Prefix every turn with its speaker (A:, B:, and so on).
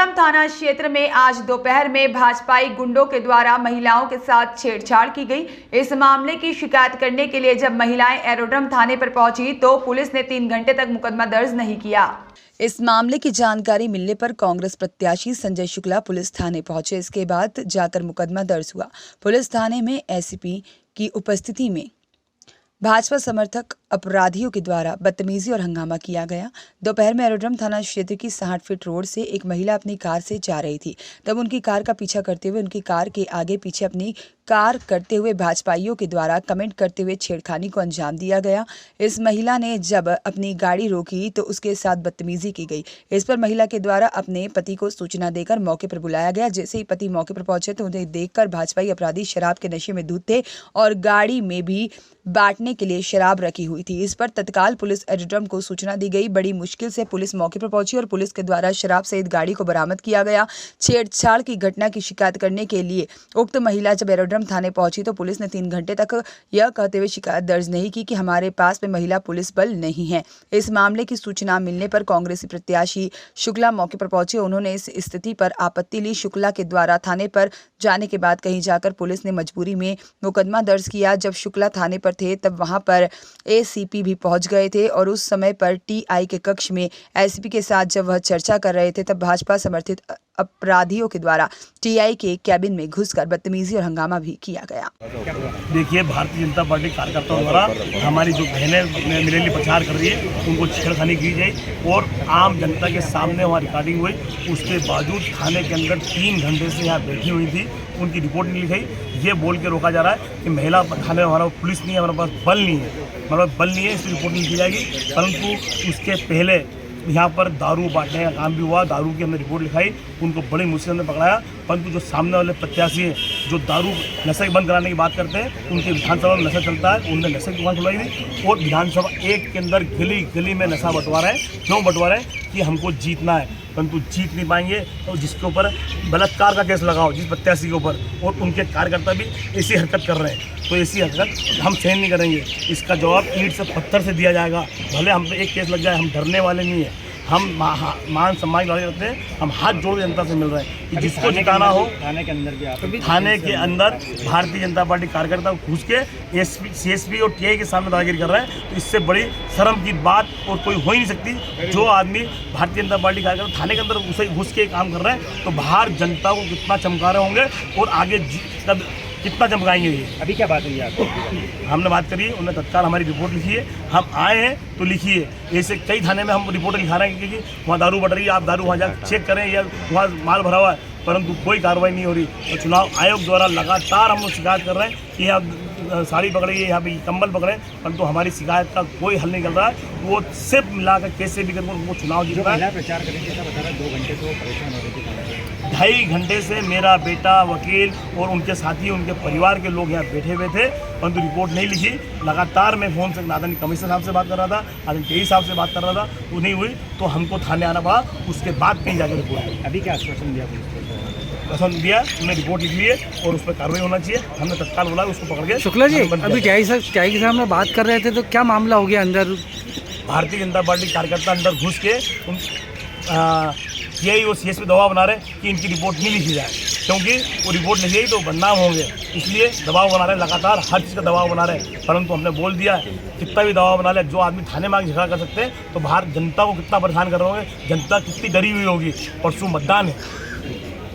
A: Aerodrome थाना क्षेत्र में आज दोपहर में भाजपाई गुंडों के द्वारा महिलाओं के साथ छेड़छाड़ की गई। इस मामले की शिकायत करने के लिए जब महिलाएं एरोड्रम थाने पर पहुंची तो पुलिस ने 3 घंटे तक मुकदमा दर्ज नहीं किया। इस मामले की जानकारी मिलने पर कांग्रेस प्रत्याशी संजय शुक्ला पुलिस थाने पहुंचे। इसके बाद जाकर मुकदमा दर्ज हुआ। पुलिस थाने में एसीपी की उपस्थिति में भाजपा समर्थक अपराधियों के द्वारा बदतमीजी और हंगामा किया गया। दोपहर में एरोड्रम थाना क्षेत्र की 60 फीट रोड से एक महिला अपनी कार से जा रही थी। तब उनकी कार का पीछा करते हुए उनकी कार के आगे पीछे अपनी कार करते हुए भाजपाइयों के द्वारा कमेंट करते हुए छेड़खानी को अंजाम दिया गया। इस महिला ने जब अपनी गाड़ी रोकी तो उसके साथ बदतमीजी की गई। इस पर महिला के द्वारा अपने पति को सूचना देकर मौके पर बुलाया गया। जैसे ही पति मौके पर पहुंचे तो उन्हें देखकर भाजपाई अपराधी शराब के नशे में धुत थे और गाड़ी में भी बांटने के लिए शराब रखी हुई थी। इस पर तत्काल पुलिस एरोड्रम को सूचना दी गई। बड़ी मुश्किल से पुलिस मौके पर पहुंची और पुलिस के द्वारा शराब सहित गाड़ी को बरामद किया गया। छेड़छाड़ की घटना की शिकायत करने के लिए उक्त महिला जब एरोड्रम थाने पहुंची तो पुलिस ने 3 घंटे तक यह कहते हुए शिकायत दर्ज नहीं की कि हमारे पास में महिला पुलिस बल नहीं है। इस मामले की सूचना मिलने पर कांग्रेसी प्रत्याशी शुक्ला मौके पर पहुंचे। उन्होंने इस स्थिति पर आपत्ति ली। शुक्ला के द्वारा थाने पर जाने के बाद कहीं जाकर पुलिस ने मजबूरी में मुकदमा दर्ज किया। जब शुक्ला थाने पर थे तब वहां पर एसीपी भी पहुंच गए थे और उस समय पर टीआई के कक्ष में एसीपी के साथ जब वह चर्चा कर रहे थे तब भाजपा समर्थित अपराधियों के द्वारा टीआई के कैबिन में घुसकर बदतमीजी और हंगामा भी किया गया।
B: देखिए, भारतीय जनता पार्टी कार्यकर्ताओं द्वारा हमारी जो बहनें मेरे लिए प्रचार कर रही है उनको छेड़खानी की गई और आम जनता के सामने वहाँ रिकॉर्डिंग हुई। उसके बावजूद थाने के अंदर 3 घंटे से यहाँ बैठी हुई थी, उनकी रिपोर्ट नहीं लिखाई। ये बोल के रोका जा रहा है कि महिला थाने में हमारा पुलिस नहीं है, हमारे पास बल नहीं है, हमारे पास बल नहीं है, इसकी रिपोर्ट नहीं लिखी जाएगी। परंतु उसके पहले यहाँ पर दारू बांटने का काम भी हुआ। दारू की हमने रिपोर्ट लिखाई, उनको बड़ी मुश्किल में पकड़ाया। परंतु जो सामने वाले प्रत्याशी हैं जो दारू नशे बंद कराने की बात करते हैं, उनके विधानसभा में नशा चलता है, उन्होंने नशे की दुकान खुलवाई थी और विधानसभा 1 के अंदर गली गली में नशा बंटवा रहे हैं। क्यों बंटवा रहे हैं? कि हमको जीतना है, परंतु जीत नहीं पाएंगे। और जिसके ऊपर बलात्कार का केस लगाओ जिस प्रत्याशी के ऊपर, और उनके कार्यकर्ता भी ऐसी हरकत कर रहे हैं, तो ऐसी हरकत हम सहन नहीं करेंगे। इसका जवाब ईंट से पत्थर से दिया जाएगा। भले हम पे एक केस लग जाए, हम डरने वाले नहीं हैं। हम मान सम्मान की लड़ाई करते हैं। हम हाथ जोड़ जनता से मिल रहे हैं कि जिसको जिताना हो। थाने के अंदर भी थाने के अंदर भारतीय जनता पार्टी कार्यकर्ता घुस के एसपी सीएसपी और टीआई के सामने दादागिरी कर रहे हैं, तो इससे बड़ी शर्म की बात और कोई हो ही नहीं सकती। जो आदमी भारतीय जनता पार्टी कार्यकर्ता थाने के अंदर उसे घुस के काम कर रहे हैं, तो बाहर जनता को कितना चमका रहे होंगे और आगे कितना चमकाएंगे। ये
C: अभी क्या बात हुई आपको?
B: हमने बात करी, उन्होंने तत्काल हमारी रिपोर्ट लिखी है। हम आए हैं तो लिखिए। ऐसे कई थाने में हम रिपोर्ट लिखा रहे हैं कि वहाँ दारू बढ़ रही है, आप दारू वहाँ जा चेक करें, या वहाँ माल भरा हुआ है, परंतु कोई कार्रवाई नहीं हो रही। तो चुनाव आयोग द्वारा लगातार हम लोग शिकायत कर रहे हैं कि यहाँ साड़ी पकड़ी है, यहाँ पे कंबल पकड़े, परंतु हमारी शिकायत का कोई हल नहीं कर रहा है। वो सिर्फ मिलाकर कैसे भी करके वो चुनाव जीतना है।
C: प्रचार करेंगे ऐसा बता रहा है, 2 घंटे से परेशान हो रहे थे।
B: 2.5 घंटे से मेरा बेटा, वकील और उनके साथी, उनके परिवार के लोग यहाँ बैठे हुए थे, परंतु रिपोर्ट नहीं लिखी। लगातार मैं फ़ोन से आदरणीय कमिश्नर साहब से बात कर रहा था, आदरणीय टीआई साहब से बात कर रहा था, वो नहीं हुई तो हमको थाने आना पड़ा। उसके बाद कहीं जाकर रिपोर्ट
C: अभी क्या आश्वासन दिया पुलिस को?
B: पसंद दिया, उन्हें रिपोर्ट लिख ली है और उस पर कार्रवाई होना चाहिए। हमने तत्काल बोला उसको पकड़ के।
D: शुक्ला जी, अभी टीआई के सामने बात कर रहे थे तो क्या मामला हो गया अंदर?
B: भारतीय जनता पार्टी कार्यकर्ता अंदर घुस के टीआई और सीएस पे दबाव बना रहे कि इनकी रिपोर्ट नहीं लिखी जाए, क्योंकि वो रिपोर्ट लिखी तो बदनाम होंगे, इसलिए दबाव बना रहे हैं। लगातार हर चीज़ का दबाव बना रहे हैं। परंतु हमने बोल दिया है, कितना भी दबाव बना ले, जो आदमी थाने में आके झगड़ा कर सकते हैं, तो बाहर जनता को कितना परेशान कर रहे होंगे, जनता कितनी डरी हुई होगी। परसों मतदान है।